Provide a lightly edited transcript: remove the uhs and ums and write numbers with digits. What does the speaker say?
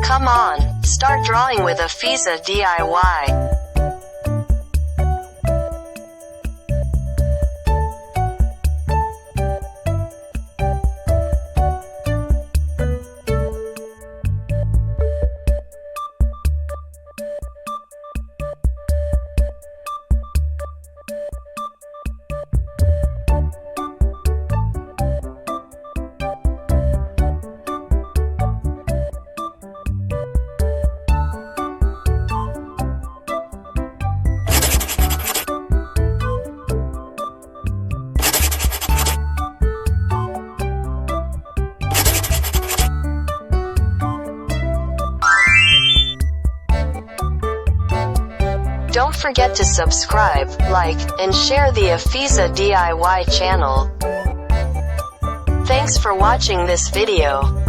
Come on, start drawing with Afizah DIY. Don't forget to subscribe, like, and share the Afizah DIY channel. Thanks for watching this video.